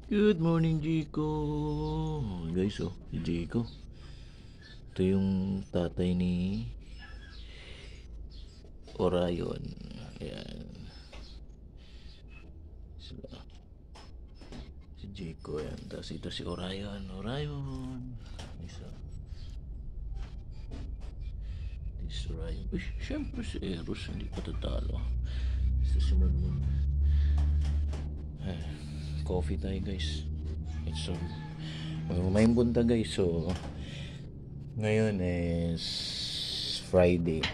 Good morning, Jiko. Guys, si Jiko. Ito yung tatay ni Orion. Ayan. Sila. Si Jiko yan. Tapos ito si Orion. Orion. Isa. This Orion. Uy, syempre si Eros. Hindi pa tatalo. Ito si Moon. Coffee tayo, guys. So, may bunta, guys. So, ngayon is Friday,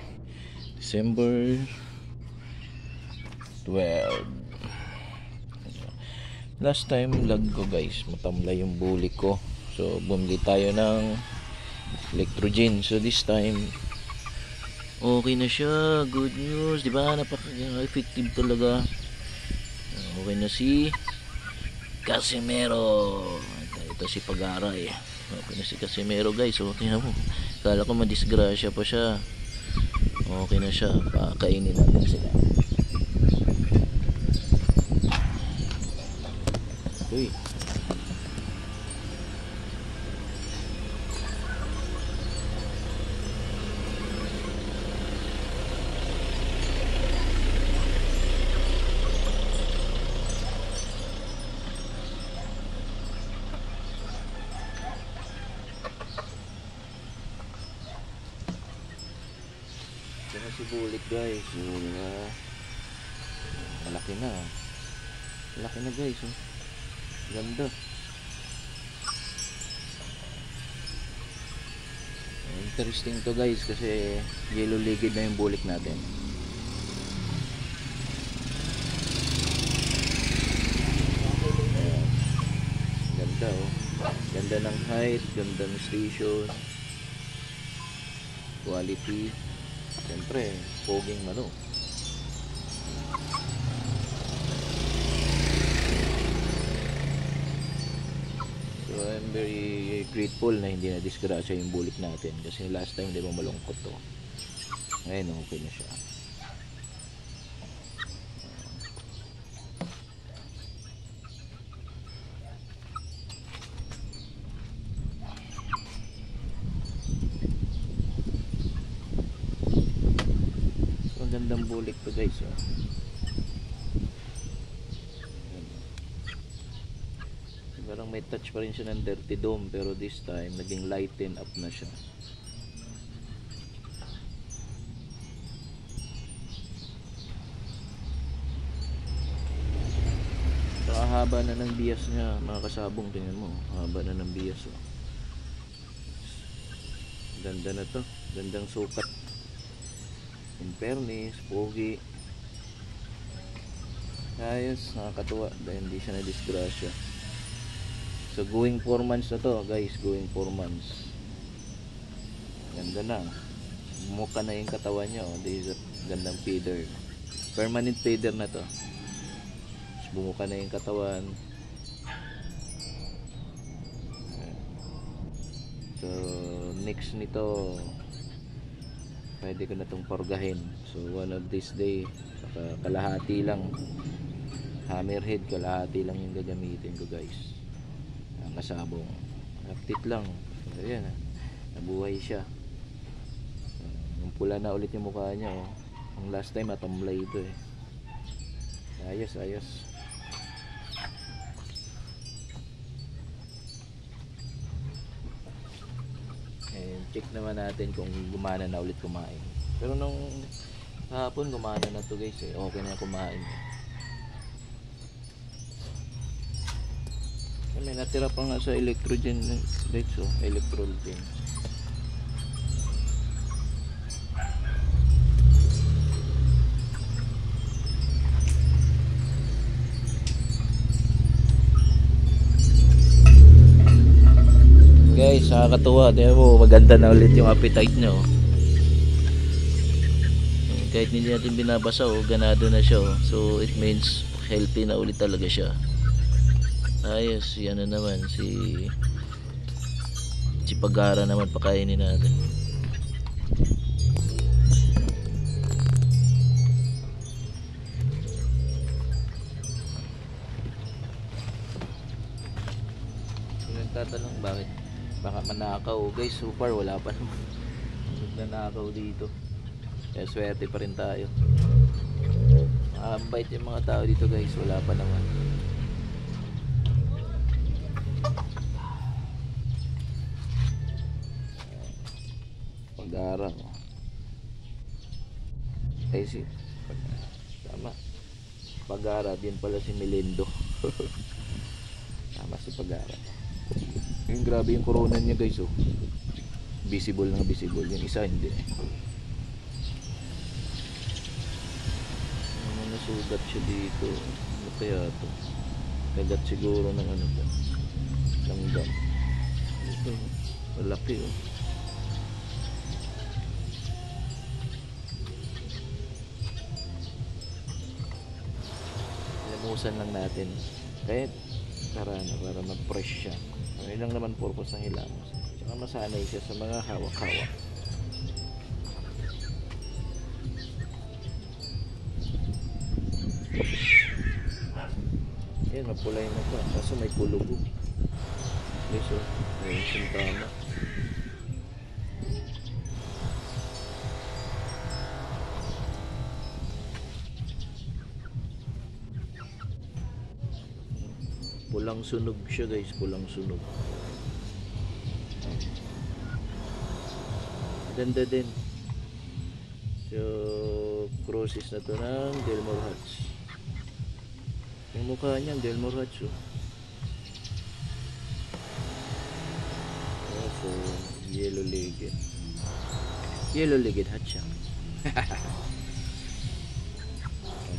December 12. Last time vlog ko, guys, matamlay yung bulik ko. So, bumili tayo ng Electrogen. So, this time, okay na siya. Good news. Diba? Napaka-effective talaga. Okay na si Casimero. Ito si Pag-aray. Okay na si Casimero, guys. Okay na mo. Kala ko madisgrasya pa siya. Okay na siya. Pakainin natin sila. Uy. Ito na si Bulik, guys. Malaki na. Malaki na, guys. Ganda. Interesting to, guys, kasi yellow ligid na yung bulik natin. Ayan. Ganda, oh. Ganda ng height, ganda ng station, quality. Siyempre, poging mano. So I'm very grateful na hindi na disgrasya yung bulik natin, kasi last time di ba malungkot to. Ngayon okay na siya. So ang gandang bulik to, guys, oh. Parang may touch pa rin siya ng dirty dome, pero this time naging lighten up na siya. Haba na ng bias niya, mga kasabong. Tingnan mo, haba na ng bias, oh. Ganda na to, gandang sukat. In fairness, pogi. Ayos, nakakatuwa dahil hindi siya na disgrasya. So going 4 months na to, guys. Going 4 months. Ganda na. Bumuka na yung katawan niya, oh. This is a gandang feeder. Permanent feeder na to. Bumuka na yung katawan. So next nito, pwede ko na itong porgahin. So one of this day, kalahati lang, hammerhead, kalahati lang yung gagamitin ko, guys. Ang kasabong update lang. So ayan, nabuhay siya. Yung pula na ulit yung mukha niya, oh. Ang last time matamlay ito, eh. Ayos, ayos. Check naman natin kung gumana na ulit kumain. Pero nung hapon gumana na to, guys, eh. Okay na kumain. May natira pa nga sa Electrogen, guys, oh. Electrogen. Guys, nakakatuwa. Tingnan mo, maganda na ulit yung appetite nyo. Kahit hindi natin binabasa, oh, ganado na siya, oh. So it means healthy na ulit talaga siya. Ayos, yan na naman si Pag-ara naman, pakainin natin. nagtatanong bakit baka manakaw. Guys, so far wala pa naman nagnanakaw dito. Kaya swerte pa rin tayo. Bait yung mga tao dito guys, wala pa naman. Pag-aaral. Ay si tama. Pag-aaral din pala si Melindo. Tama si Pag-aaral. Yung grabe yung corona niya guys, oh. Visible na visible. Yung isa hindi. Nasugat siya dito. Ano kaya ito? Kagat siguro ng ano ba? Langgam. Ito. Malaki, oh. Lamusan lang natin. Kahit para mag-fresh siya. Ano lang naman purpose ng hilamos. Tsaka masanay siya sa mga hawak-hawak. Ayan, mapulay na pa. Kaso may kulugo. Okay, so, may sintama. Pulang sunog siya guys, pulang sunog. Ganda din. So, crosses na to ng Delmore Hatch. Yung mukha niya, Delmore Hatch, oh. So, yellow-legged. Yellow-legged hatch siya.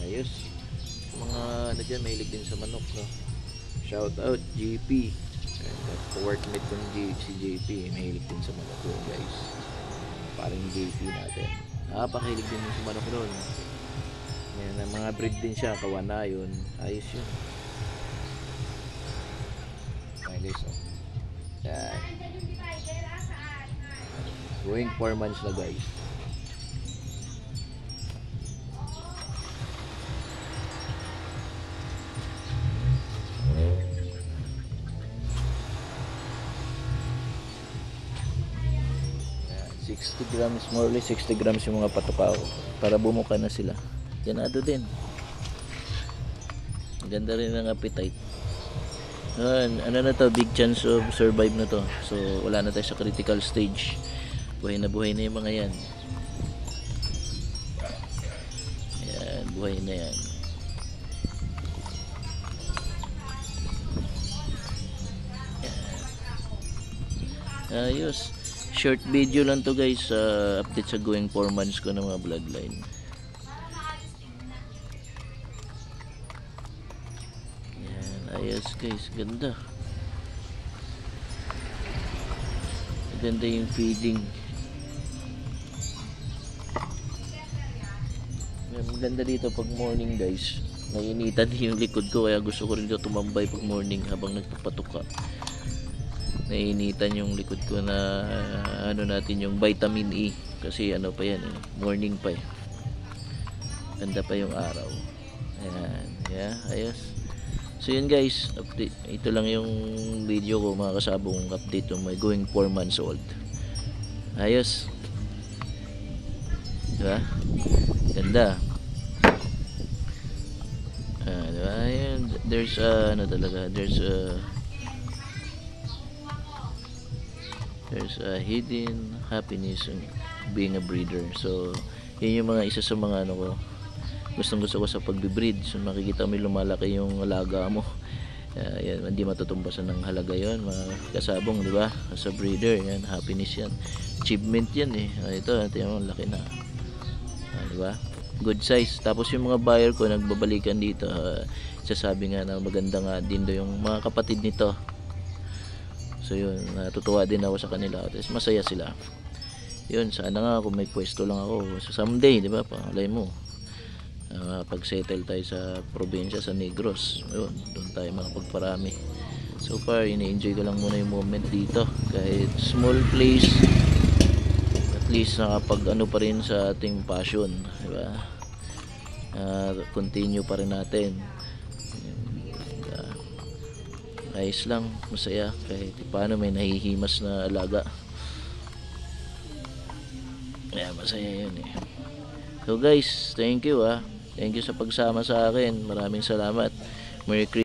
Ayos. Mga ano dyan, mahilig din sa manok, no? Shout out JP. Workmate kong si JP, mahilig din sa manok yun guys. Parang JP natin. Napakahilig din sa manok doon. Yan, mga breed din siya, kawana yun. Ayos yun. Ayan guys, oh. Yan. Going 4 months na guys. 60 grams, more or less 60 grams yung mga patukaw para bumuka na sila. Ganado din. Ganda rin ng appetite. Ano na to, big chance of survive na to. So wala na tayo sa critical stage. Buhay na yung mga yan. Ayan, buhay na yan. Ayos. Short video lang to guys, update sa going 4 months ko ng mga bloodline. Yan, ayos guys, ganda. Ganda yung feeding. Ganda dito pag morning guys. Nainitan yung likod ko kaya gusto ko rin dito tumambay pag morning habang nagpapatuka. Nainitan yung likod ko na ano natin yung vitamin E kasi ano pa yan eh, morning pa eh. Ganda pa yung araw. Ayan, yeah, ayos. So yun guys, update. Ito lang yung video ko mga kasabong, update yung my going 4 months old. Ayos. Diba? Ganda. Diba? Ayan, there's ano talaga, there's a hidden happiness in being a breeder. So yun yung mga isa sa mga ano ko, gustong gusto ko sa pagbe-breed. So makikita mo lumalaki yung alaga mo. Yan, hindi matutumbasan ng halaga yon mga kasabong, di ba? Sa breeder, yan, happiness yan. Achievement yan eh. Ito, tingnan mo, laki na. Di ba? Good size. Tapos yung mga buyer ko nagbabalikan dito, sasabi nga na maganda nga din do yung mga kapatid nito. So yun, natutuwa din ako sa kanila. Tapos masaya sila. Yun, sana nga kung may pwesto lang ako sa someday, di ba? Palay mo. Pag-settle tayo sa probinsya, sa Negros. Yun, doon tayo makapagparami. So far, ini-enjoy ko lang muna yung moment dito. Kahit small place, at least nakapag ano pa rin sa ating passion, di ba? Continue pa rin natin. ayos lang, masaya kahit paano may nahihimas na alaga. Kaya masaya yun eh. So guys, thank you thank you sa pagsama sa akin, maraming salamat. Merry Christmas.